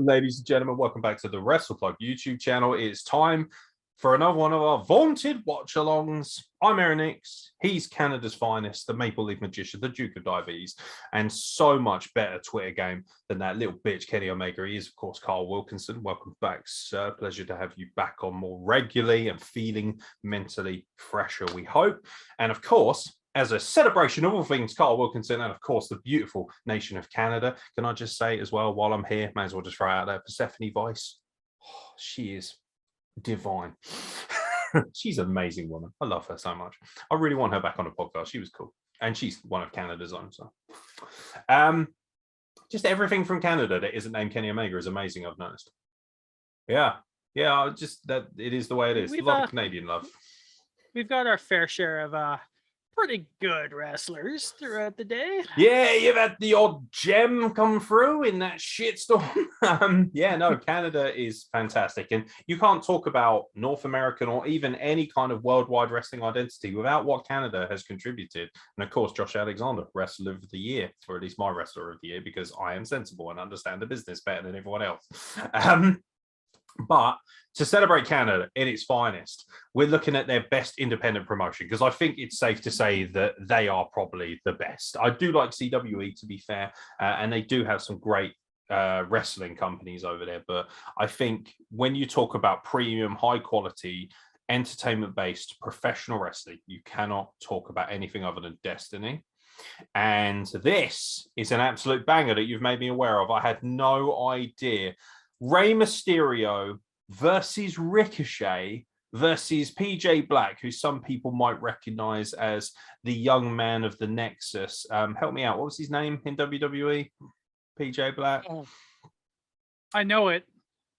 Ladies and gentlemen, welcome back to the WrestlePlug YouTube channel. It's time for another one of our vaunted watch-alongs. I'm Aaron Nix. He's Canada's finest, the Maple Leaf Magician, the Duke of Diabetes, and so much better Twitter game than that little bitch Kenny Omega. He is, of course, Carl Wilkinson. Welcome back, sir. Pleasure to have you back on more regularly and feeling mentally fresher, we hope. And, of course, as a celebration of all things Carl Wilkinson and, of course, the beautiful nation of Canada, can I just say as well, while I'm here, may as well just throw out there, Persephone Vice. Oh, she is divine. She's an amazing woman. I love her so much. I really want her back on the podcast. She was cool. And she's one of Canada's own. So, just everything from Canada that isn't named Kenny Omega is amazing, I've noticed. Yeah. Just that it is the way it is. A lot of Canadian love. We've got our fair share of pretty good wrestlers throughout the day. Yeah, you've had the odd gem come through in that shitstorm. Canada is fantastic. And you can't talk about North American or even any kind of worldwide wrestling identity without what Canada has contributed. And of course, Josh Alexander, Wrestler of the Year, or at least my Wrestler of the Year, because I am sensible and understand the business better than everyone else. But to celebrate Canada in its finest, we're looking at their best independent promotion, because I think it's safe to say that they are probably the best. I do like CWE, to be fair, and they do have some great wrestling companies over there. But I think when you talk about premium, high quality, entertainment-based professional wrestling, you cannot talk about anything other than Destiny. And this is an absolute banger that you've made me aware of. I had no idea. Rey Mysterio versus Ricochet versus PJ Black, who some people might recognize as the young man of the Nexus. Help me out. What was his name in WWE? PJ Black. Oh, I know it.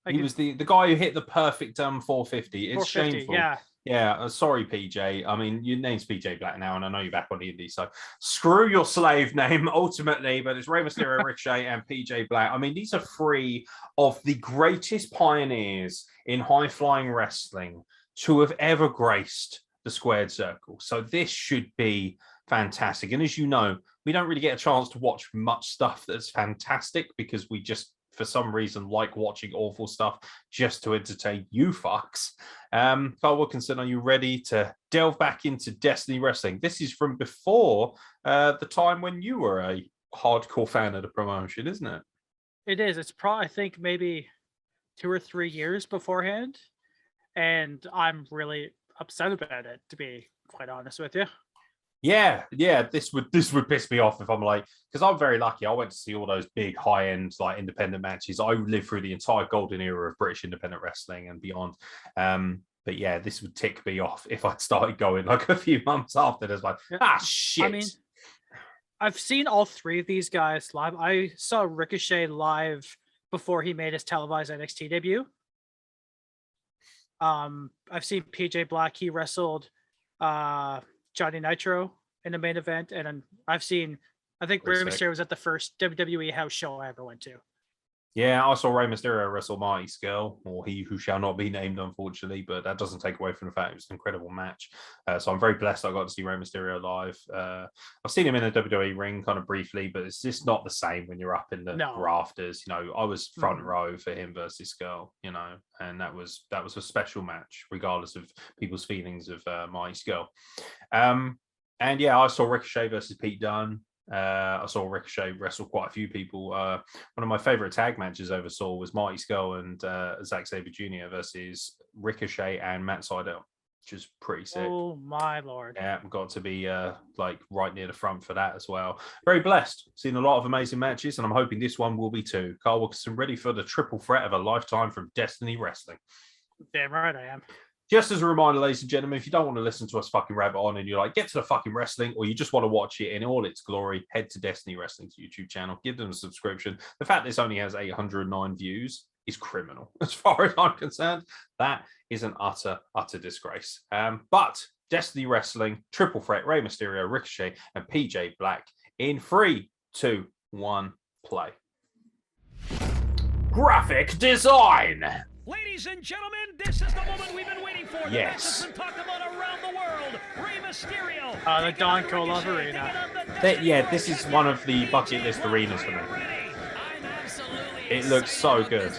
He was the guy who hit the perfect 450. It's 450, shameful. Yeah, sorry, PJ. I mean, your name's PJ Black now, and I know you're back on the indie, so screw your slave name, ultimately, but it's Rey Mysterio, Ricochet, and PJ Black. I mean, these are three of the greatest pioneers in high-flying wrestling to have ever graced the squared circle. So this should be fantastic. And as you know, we don't really get a chance to watch much stuff that's fantastic because we just, for some reason, like watching awful stuff just to entertain you fucks. Carl Wilkinson, are you ready to delve back into Destiny Wrestling? This is from before the time when you were a hardcore fan of the promotion, isn't it? It is. It's probably, I think, maybe 2 or 3 years beforehand. And I'm really upset about it, to be quite honest with you. Yeah, this would piss me off if I'm like, because I'm very lucky. I went to see all those big high-end like independent matches. I lived through the entire golden era of British independent wrestling and beyond. But yeah, this would tick me off if I'd started going like a few months after. There's like, shit. I mean, I've seen all three of these guys live. I saw Ricochet live before he made his televised NXT debut. I've seen PJ Black. He wrestled Johnny Nitro in the main event, and I think Rey Mysterio was at the first WWE house show I ever went to. Yeah, I saw Rey Mysterio wrestle Marty Scurll, or he who shall not be named, unfortunately, but that doesn't take away from the fact it was an incredible match. So I'm very blessed I got to see Rey Mysterio live. I've seen him in the WWE ring kind of briefly, but it's just not the same when you're up in the rafters. You know, I was front row for him versus Scurll, you know, and that was a special match, regardless of people's feelings of Marty Scurll. And yeah, I saw Ricochet versus Pete Dunne. I saw Ricochet wrestle quite a few people. One of my favorite tag matches I ever saw was Marty Scurll and Zack Sabre Jr. versus Ricochet and Matt Sydal, which is pretty sick. Oh my lord! Yeah, got to be like right near the front for that as well. Very blessed. Seen a lot of amazing matches, and I'm hoping this one will be too. Carl Wilkinson, ready for the triple threat of a lifetime from Destiny Wrestling. Damn right I am. Just as a reminder, ladies and gentlemen, if you don't want to listen to us fucking rabbit on and you're like, get to the fucking wrestling, or you just want to watch it in all its glory, head to Destiny Wrestling's YouTube channel, give them a subscription. The fact this only has 809 views is criminal. As far as I'm concerned, that is an utter disgrace. But Destiny Wrestling, triple threat, Rey Mysterio, Ricochet, and PJ Black in 3, 2, 1, play. Graphic design. Ladies and gentlemen, this is the moment we've been waiting for. Yes. The match has been talked about around the world. Rey Mysterio. The Don Koloff Arena. Yeah, this is one of the bucket list arenas for me. It looks so good.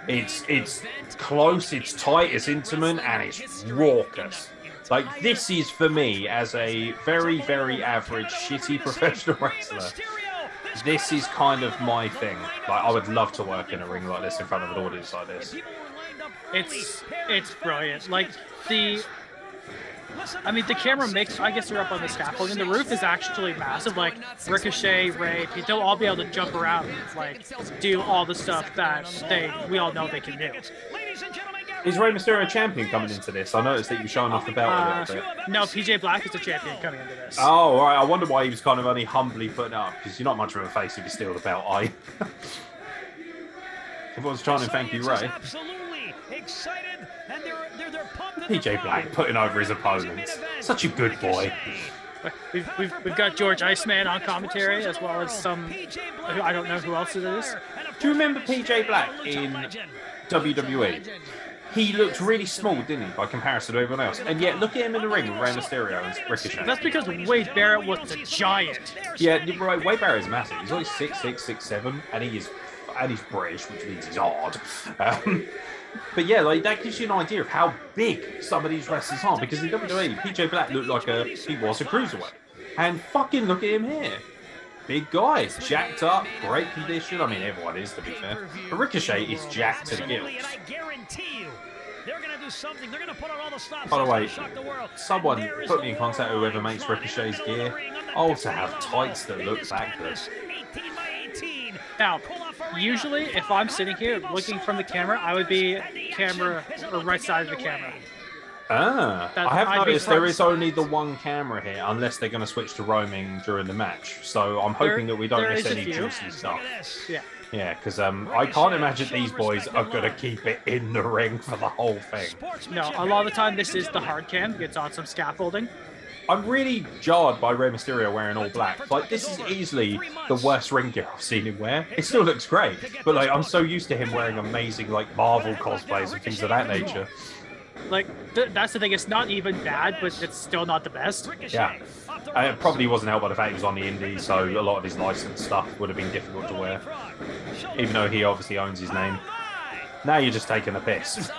It's close, it's tight, it's intimate, and it's raucous. Like, this is for me, as a very, very average, shitty professional wrestler, this is kind of my thing. Like, I would love to work in a ring like this in front of an audience like this. It's brilliant. Like, the camera makes, I guess they're up on the scaffold, and the roof is actually massive. Like, Ricochet, Rey, they'll all be able to jump around and, like, do all the stuff that we all know they can do. Is Rey Mysterio champion coming into this? I noticed that you were showing off the belt a little bit. No, PJ Black is the champion coming into this. Oh, all right. I wonder why he was kind of only humbly putting it up, because you're not much of a face if you steal the belt, are you? Everyone's trying to thank you, Rey. Absolutely excited, and they're pumped. PJ Black putting over his opponents. Such a good boy. We've got George Iceman on commentary, as well as some, I don't know who else it is. Do you remember PJ Black in WWE? He looked really small, didn't he, by comparison to everyone else? And yet, look at him in the ring with Rey Mysterio and Ricochet. That's because Wade Barrett was a giant. Yeah, right. Wade Barrett is massive. He's only 6'6", 6'7", and he's British, which means he's odd. But yeah, like, that gives you an idea of how big some of these wrestlers are. Because in WWE, PJ Black looked like he was a cruiserweight, and fucking look at him here. Big guy, jacked up, great condition. I mean, everyone is, to be fair. But Ricochet is jacked to the gills. By the way, someone put me in contact with whoever makes Ricochet's gear. Oh, to have tights that look that good. Now, usually, if I'm sitting here looking from the camera, I would be right side of the camera. I have noticed there is only the one camera here, unless they're going to switch to roaming during the match. So I'm hoping that we don't miss any juicy stuff. Yeah. Yeah, because I can't imagine these boys are going to keep it in the ring for the whole thing. No, a lot of the time this is the hard cam. It's on some scaffolding. I'm really jarred by Rey Mysterio wearing all black. Like, this is easily the worst ring gear I've seen him wear. It still looks great, but like, I'm so used to him wearing amazing, like, Marvel cosplays and things of that nature. Like, that's the thing. It's not even bad, but it's still not the best. Yeah. It probably wasn't helped by the fact he was on the indies, so a lot of his licensed stuff would have been difficult to wear. Even though he obviously owns his name. Now you're just taking the piss.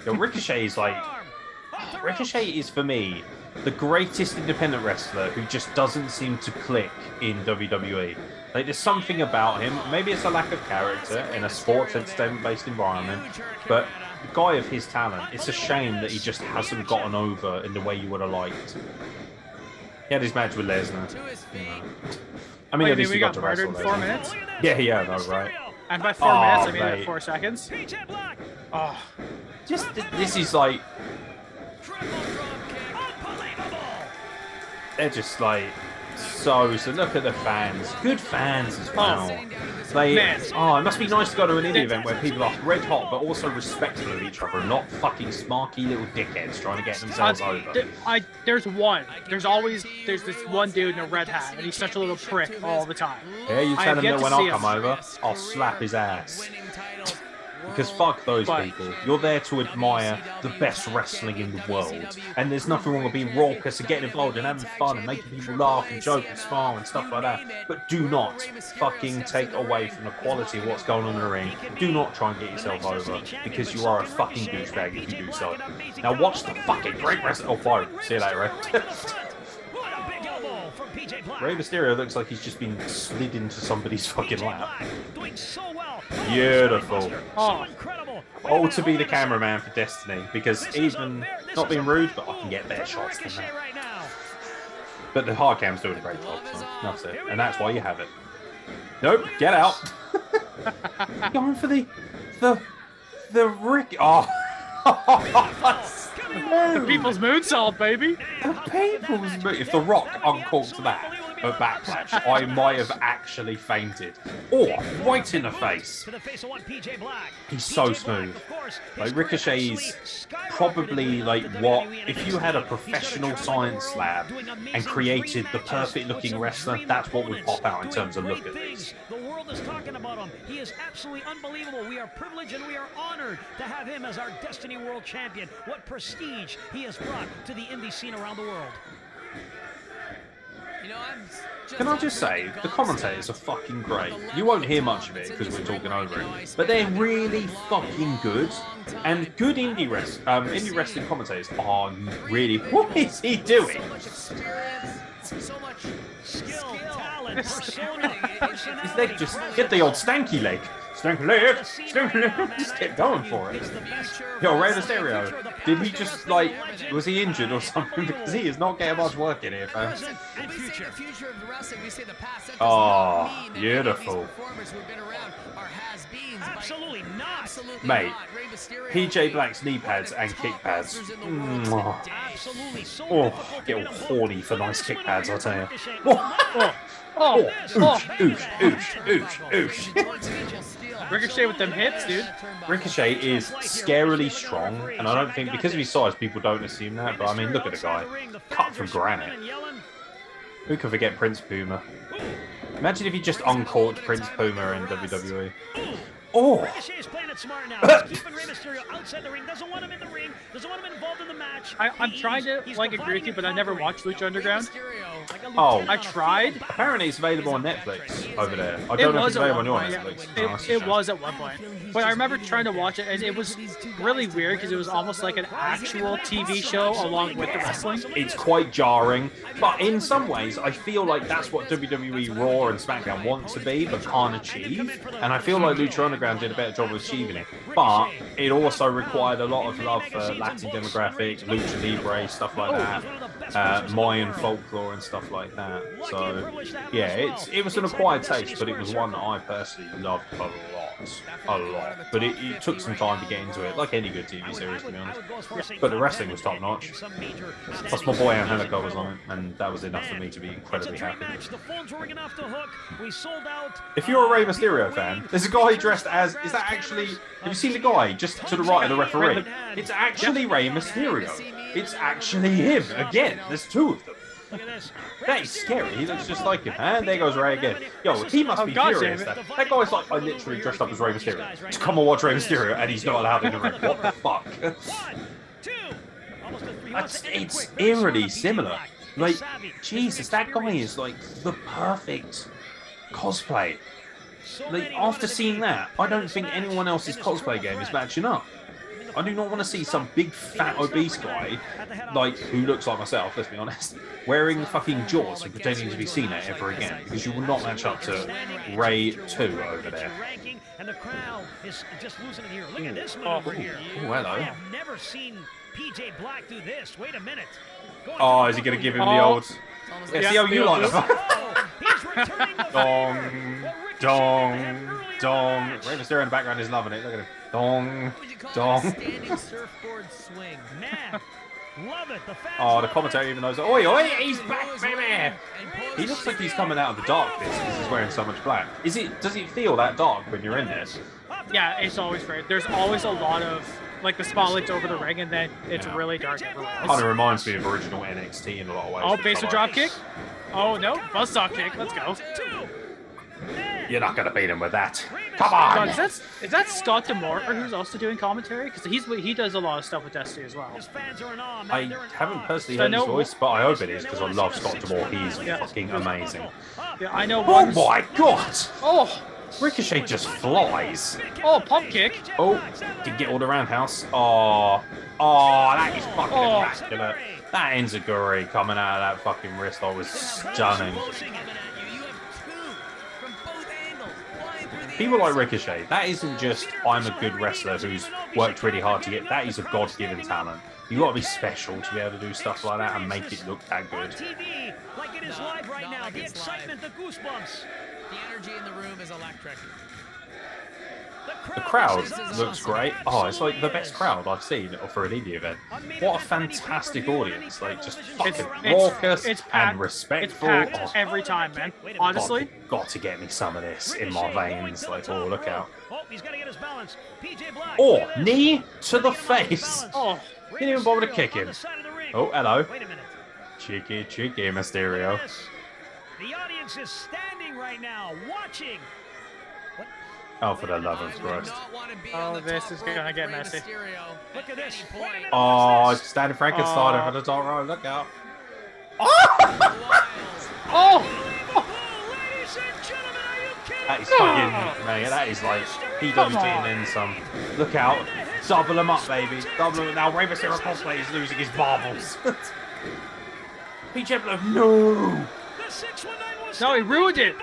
Ricochet is like... Ricochet is, for me, the greatest independent wrestler who just doesn't seem to click in WWE. Like, there's something about him. Maybe it's a lack of character in a sports entertainment-based environment, but the guy of his talent, it's a shame that he just hasn't gotten over in the way you would have liked. He had his match with Lesnar. I mean, at least he got to wrestle in 4 minutes? Yeah, I know, right? And by 4 minutes, I mean it 4 seconds. Oh. This is like... They're just like... So look at the fans. Good fans as well. It must be nice to go to an indie event where people are red hot but also respectful of each other and not fucking smarky little dickheads trying to get themselves over. There's this one dude in a red hat, and he's such a little prick all the time. Yeah, you tell him that when I come over, I'll slap his ass. Because fuck those people. You're there to admire the best wrestling in the world. And there's nothing wrong with being raucous and getting involved and having fun and making people laugh and joke and smile and stuff like that. But do not fucking take away from the quality of what's going on in the ring. Do not try and get yourself over, because you are a fucking douchebag if you do so. Now watch the fucking great wrestling. Oh, fine. See you later, Ray. Rey Mysterio looks like he's just been slid into somebody's fucking lap. Beautiful. Oh, to be the cameraman for Destiny, because even, not being rude, but I can get better shots than that. But the hard cam's doing a great job, so that's it. And that's why you have it. Nope, get out. Going for the Rick. Oh. The people's moonsault, baby. The people's moon. If The Rock uncorked that, at Backlash, I might have actually fainted. Or right in the face. He's so smooth. Like Ricochet's probably like what if you had a professional science lab and created the perfect looking wrestler, that's what would pop out in terms of look at these. The world is talking about him. He is absolutely unbelievable. We are privileged and we are honored to have him as our Destiny World Champion. What prestige he has brought to the indie scene around the world. Can I just say, the commentators are fucking great. You won't hear much of it because we're talking over it, but they're really fucking good. And good indie wrestling commentators are really... What is he doing? So much skill, talent, persona. His leg just get the old stanky leg. Stanky leg, stanky leg. Just kept going for it. Yo, Rey Mysterio, did he just like, was he injured or something? Because he is not getting much work in here, fam. Oh, beautiful. Absolutely not. Mate, PJ Black's knee pads and kick pads. Oh, get all horny for nice kick pads, I'll tell you. Oosh. Ricochet with them hits, dude. Ricochet is scarily strong, and I don't think because of his size, people don't assume that. But I mean, look at the guy, cut from granite. Who can forget Prince Puma? Imagine if he just uncorked Prince Puma in WWE. Oh! Ricochet is playing it smart now. He's keeping Rey Mysterio outside the ring. Doesn't want him in the ring. Doesn't want him involved in the match. I'm trying to like agree with you, but I never watched Lucha Underground. Oh, I tried. Apparently, it's available on Netflix over there. I don't know if it's available on your Netflix. It was at one point, but I remember trying to watch it, and it was really weird because it was almost like an actual TV show along with the wrestling. It's quite jarring, but in some ways, I feel like that's what WWE Raw and SmackDown want to be, but can't achieve. And I feel like Lucha Underground did a better job of achieving it. But it also required a lot of love for Latin demographic, Lucha Libre, stuff like that, Mayan folklore and stuff like that. So, yeah, it was an acquired taste, but it was one that I personally loved a lot. But it took some time to get into it, like any good TV series, to be honest. But the wrestling was top notch. Plus, my boy Angelico was on it, and that was enough for me to be incredibly happy. If you're a Rey Mysterio fan, there's a guy dressed as, is that actually, have you seen the guy just to the right of the referee? It's actually Rey Mysterio. It's actually him. Again, there's two of them. That is scary. He looks just like him. And there goes Rey again. Yo, he must be furious. That guy's like, I literally dressed up as Rey Mysterio to come and watch Rey Mysterio, and he's not allowed in the ring. What the fuck? It's eerily similar. Like, Jesus, that guy is like the perfect cosplay. Like, after seeing that, I don't think anyone else's cosplay game is matching up. I do not want to see some big fat obese guy, like, who looks like myself, let's be honest, wearing fucking jorts and pretending to be Cena ever again, because you will not match up to Rey 2 over there. And the crowd is just losing it here. Look at this maneuver here. Oh, hello. I have never seen PJ Black do this. Wait a minute. Oh, is he going to give him the old... Yeah, see how you like it. Dong. Rey Mysterio in the background is loving it. Look at him. Dong. Standing surfboard swing. Man, love it. Oh, the commentator even knows. Oi, he's back, baby. He looks like he's coming out of the darkness because he's wearing so much black. Does it feel that dark when you're in there? Yeah, it's always great. There's always a lot of like the spotlight's over the ring, and then it's really dark everywhere else. Kind of reminds me of original NXT in a lot of ways. Oh, basement drop kick. Oh no, buzzsaw kick. Let's go. You're not gonna beat him with that. Come on. God, is that Scott D'Amore who's also doing commentary? Because he does a lot of stuff with Destiny as well. I haven't personally heard his voice, but I hope it is because I love Scott D'Amore. He's fucking amazing. Yeah, I know. Oh my god! Oh, Ricochet just flies. Oh, pump kick. Oh, did get all the roundhouse. Oh, that is fucking immaculate. That enziguri coming out of that fucking wrist was stunning. People like Ricochet, that isn't just I'm a good wrestler who's worked really hard to get. That is a God-given talent. You got to be special to be able to do stuff like that and make it look that good. TV, like it is live right now. The excitement, the goosebumps. The energy in the room is electric. The crowd looks great. Oh, it's like the best crowd I've seen for an indie event. What a fantastic audience! Like just fucking raucous and respectful. It's packed every time, man. Honestly, got to get me some of this in my veins. Like, oh, look out! Oh, he's got to get his balance. PJ Black. Oh, knee to the face. oh, Didn't even bother to kick him. Oh, hello. Wait a minute. Cheeky Mysterio. The audience is standing right now, watching. Oh, for the love of Christ. oh, this is gonna get messy. Look at this. Oh, standing Frankenstein over the top row. Look out. Oh! Ladies and gentlemen, are you kidding? That is fucking, man, that is like PWG and then some. Look out. Double him up, baby. Double him. Now, Rey Mysterio cosplay is losing his marbles. PJ Black, no. No, he ruined it.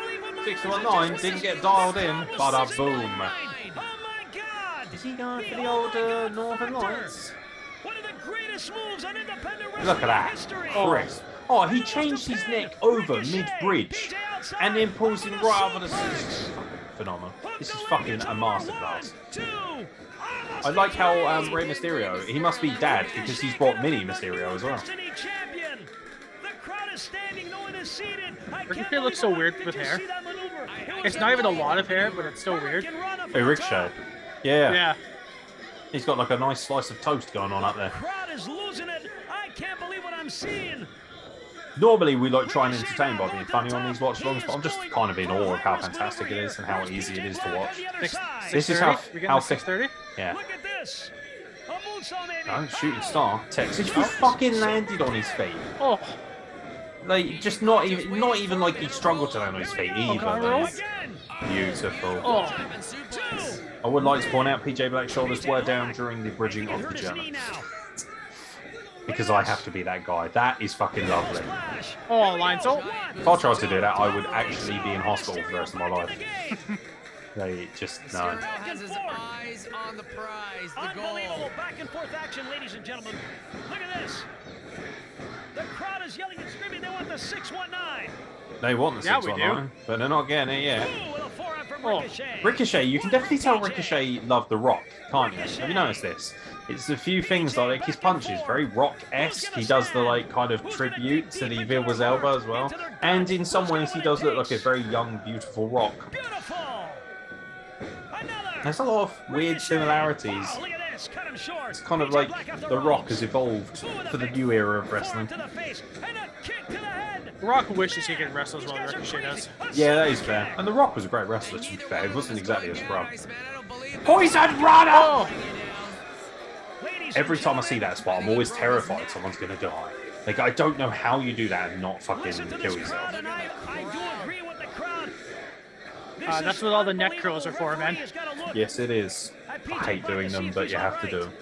619 didn't get dialed in. Bada boom. Oh my God! Is he going for the old Northern Lights? One of the greatest moves on independent wrestling Look at that. history. Chris. Oh, he changed his neck over mid-bridge and then pulls him right over the... Phenomenal. This is fucking a masterclass. I like how Rey Mysterio, he must be dad because he's brought Mini Mysterio as well. Ricochet looks so weird with hair. It's not even a lot of hair, but it's still weird. Hey, Ricochet. Yeah. Yeah. He's got like a nice slice of toast going on up there. Crowd is losing it. I can't believe what I'm seeing. Normally we like try and entertain by being funny on these watch-alongs, but I'm just kind of in awe of how fantastic it is and how easy it is to watch. This is how 6:30. Yeah. Look at this. A moonsault, maybe. Oh, shooting star. Texas, he fucking landed on his feet. Oh. Like, just not even like he struggled to land on his feet either. Like, beautiful. Oh. I would like to point out PJ Black's shoulders were down during the bridging of the German. Because I have to be that guy. That is fucking lovely. Oh, line salt. If I tried to do that, I would actually be in hospital for the rest of my life. They just, no. Has his eyes on the prize, the Unbelievable goal. back and forth action, ladies and gentlemen. Look at this. The crowd is yelling and screaming. They want the 619. They want the 619, but they're not getting it yet. Ooh, with a forearm from Oh. Ricochet. Ricochet, you can definitely tell Ricochet loved The Rock, can't you? Have you noticed this? It's a few things like his punches, very Rock-esque. He does the like kind of tribute to the Vilva's elbow as well. And in some ways he does look like a very young, beautiful Rock. Beautiful. Another. There's a lot of weird similarities. Wow, look at this. Cut him short. It's kind of like The Rock has evolved for the new era of wrestling. To the face and a kick to the head. Rock wishes he could wrestle as well as Ricochet does. Yeah, that is fair. And The Rock was a great wrestler, to be fair. He wasn't exactly a scrub. Poison Runner! Oh. Every time I see that spot, I'm always terrified someone's going to die. Like, I don't know how you do that and not fucking kill yourself. I do agree with the crowd. That's what all the neck curls are for, man. Yes, it is. I hate doing them, but you have to do them.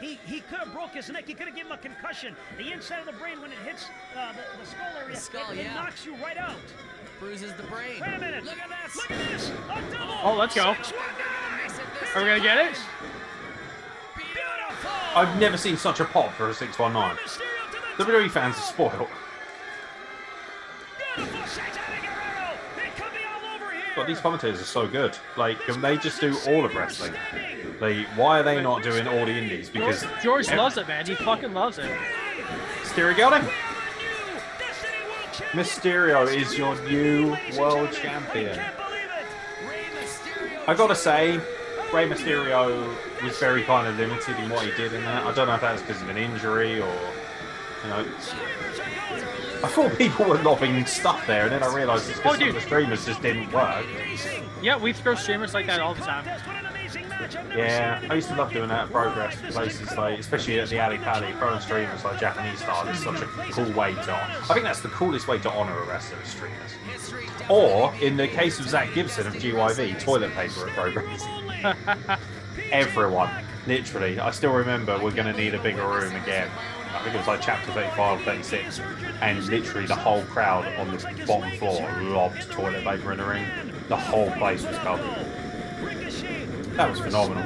He could have broke his neck. He could have given him a concussion. The inside of the brain, when it hits the skull area, it knocks you right out. Bruises the brain. Wait a minute. Look at this. Look at this. A double. Oh, let's go. Are we gonna get it? Beautiful. I've never seen such a pop for a 619. WWE fans are spoiled. Beautiful. Satanic Guerrero. It could be all over here. God, these commentators are so good. Like, can they just do all of wrestling? Like, why are they not doing all the indies? Because George loves it, man. He fucking loves it. Mysterio got him. Mysterio is your new world champion. I gotta say, Rey Mysterio was very kind of limited in what he did in that. I don't know if that was because of an injury or, you know. I thought people were lobbing stuff there, and then I realised it's because some of the streamers just didn't work. Yeah, we throw streamers like that all the time. Yeah, I used to love doing that at Progress places, like especially at the Alley Pally, throwing streamers like Japanese style is such a cool way to. I think that's the coolest way to honour a wrestler as streamers. Or in the case of Zach Gibson of GYV, toilet paper at Progress. Everyone, literally. I still remember we're going to need a bigger room again. I think it was like chapter 35 or 36, and literally the whole crowd on the bottom floor lobbed toilet paper in the ring. The whole place was covered. That was phenomenal.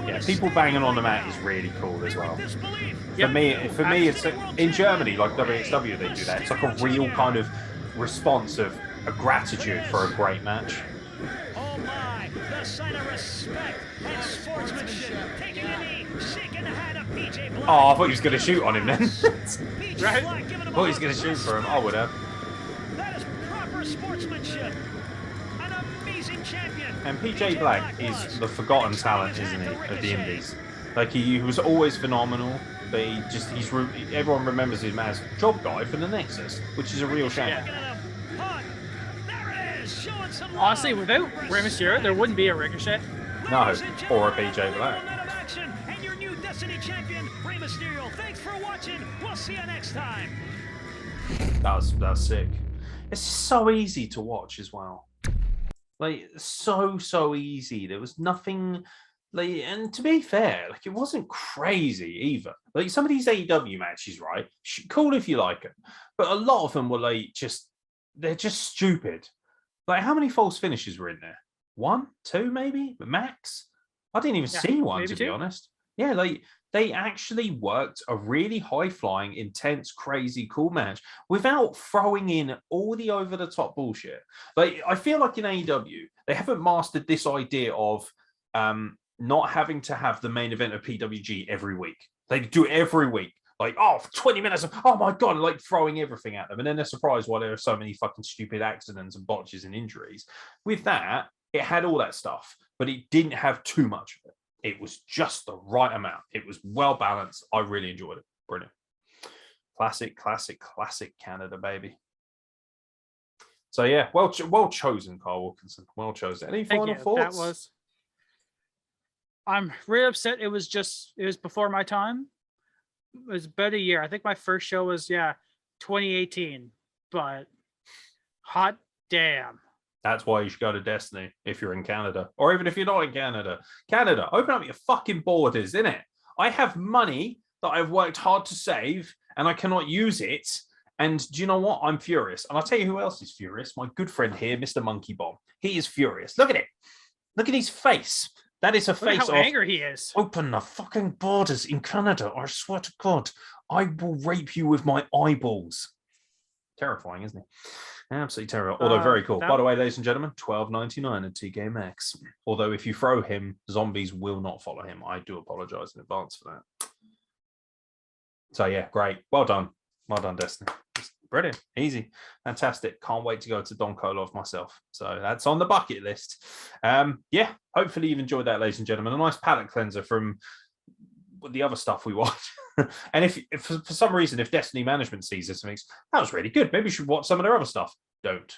Yeah, people banging on the mat is really cool as well. For me, it's in Germany, like WXW, they do that. It's like a real kind of response of a gratitude for a great match. Oh my, the sign of respect and sportsmanship. Taking a knee, shaking the hand of PJ Black. Oh, I thought he was going to shoot on him then. PJ Right? Black giving him Thought he was going to shoot for him. I would have. That is proper sportsmanship. An amazing champion. And PJ Black is the forgotten talent, isn't he, of the Indies? Like he was always phenomenal, but everyone remembers him as job guy for the Nexus, which is a real shame. Yeah. There it is, showing some love. Honestly, without Rey Mysterio, there wouldn't be a Ricochet. No, or a PJ Black. And your new Destiny champion, Rey Mysterio. Thanks for watching. We'll see you next time. That was sick. It's so easy to watch as well. Like so easy. There was nothing. Like, and to be fair, like it wasn't crazy either. Like some of these AEW matches, right? Cool if you like them, but a lot of them were like they're just stupid. Like how many false finishes were in there? 1, 2, maybe max. I didn't even see one to be honest. Yeah, like they actually worked a really high-flying, intense, crazy, cool match without throwing in all the over-the-top bullshit. Like I feel like in AEW they haven't mastered this idea of not having to have the main event of PWG every week. They do it every week. Like, oh, for 20 minutes, oh my God, like throwing everything at them. And then they're surprised why there are so many fucking stupid accidents and botches and injuries. With that, it had all that stuff, but it didn't have too much of it. It was just the right amount. It was well balanced. I really enjoyed it. Brilliant. Classic Canada, baby. So yeah, well chosen, Carl Wilkinson. Well chosen. Any final thoughts? I'm really upset. It was before my time. It was about a year. I think my first show was 2018. But hot damn. That's why you should go to Destiny if you're in Canada, or even if you're not in Canada. Canada, open up your fucking borders, innit? I have money that I've worked hard to save, and I cannot use it. And do you know what? I'm furious. And I'll tell you who else is furious. My good friend here, Mr. Monkey Bomb. He is furious. Look at it. Look at his face. That is a face of how angry he is. Open the fucking borders in Canada. I swear to God, I will rape you with my eyeballs. Terrifying, isn't it? Absolutely terrible. Although very cool. By the way, ladies and gentlemen, $12.99 at TK Maxx. Although if you throw him, zombies will not follow him. I do apologize in advance for that. So yeah, great. Well done. Well done, Destiny. Brilliant. Easy. Fantastic. Can't wait to go to Don Kolov myself. So that's on the bucket list. Yeah, hopefully you've enjoyed that, ladies and gentlemen. A nice palate cleanser from the other stuff we watch. And if for some reason, if Destiny management sees this and thinks, that was really good, maybe you should watch some of their other stuff. Don't.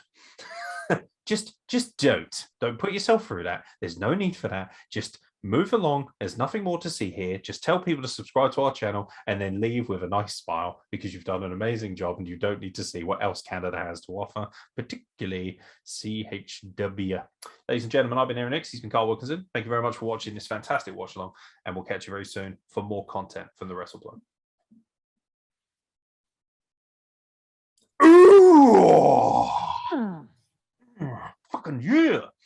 just don't. Don't put yourself through that. There's no need for that. Just move along. There's nothing more to see here. Just tell people to subscribe to our channel and then leave with a nice smile because you've done an amazing job and you don't need to see what else Canada has to offer, particularly CHW. Ladies and gentlemen, I've been Aaron X. He's been Carl Wilkinson. Thank you very much for watching this fantastic watch along, and we'll catch you very soon for more content from the WrestlePlug. Ooh! Fucking yeah!